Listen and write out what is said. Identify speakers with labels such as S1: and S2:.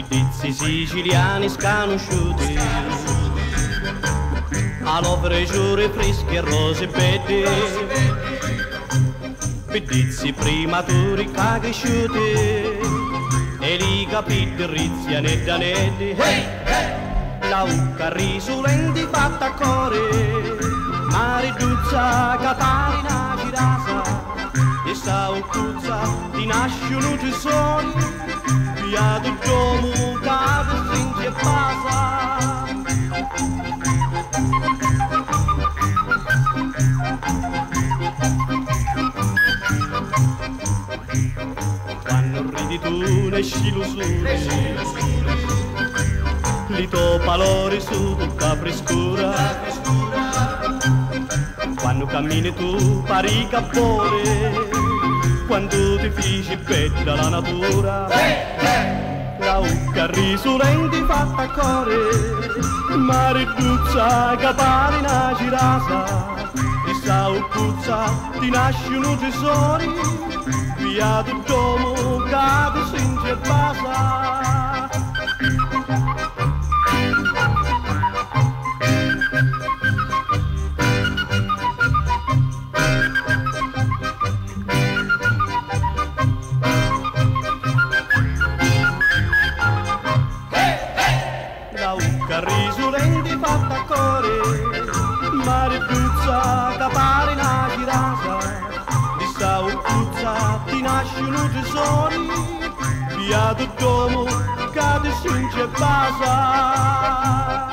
S1: Pizzi siciliani sconosciuti, all'opere giure fresche e rose belle, pizzi primaturi cresciuti, e li capiti riziani e danelli, la ucca risulenti fatta a cuore, mariduzza Catarina girasa, e sa uccuzza ti nascono tesori, via del domo cade stringe e pasa. Quando ridi tu ne scilo su, li topa l'ore su tutta frescura. Quando cammini tu pari cappone, quando ti fici bella la natura. La ucca risulenti fatta a cuore, mariduzza Catarina girasa, e sa uccuzza ti nascono tesori, via del domo cade stringe e basa. La ucca risulenti fatta a cuore, mariduzza Catarina girasa, di sa uccuzza ti nascono tesori, via del domo cade stringe e basa.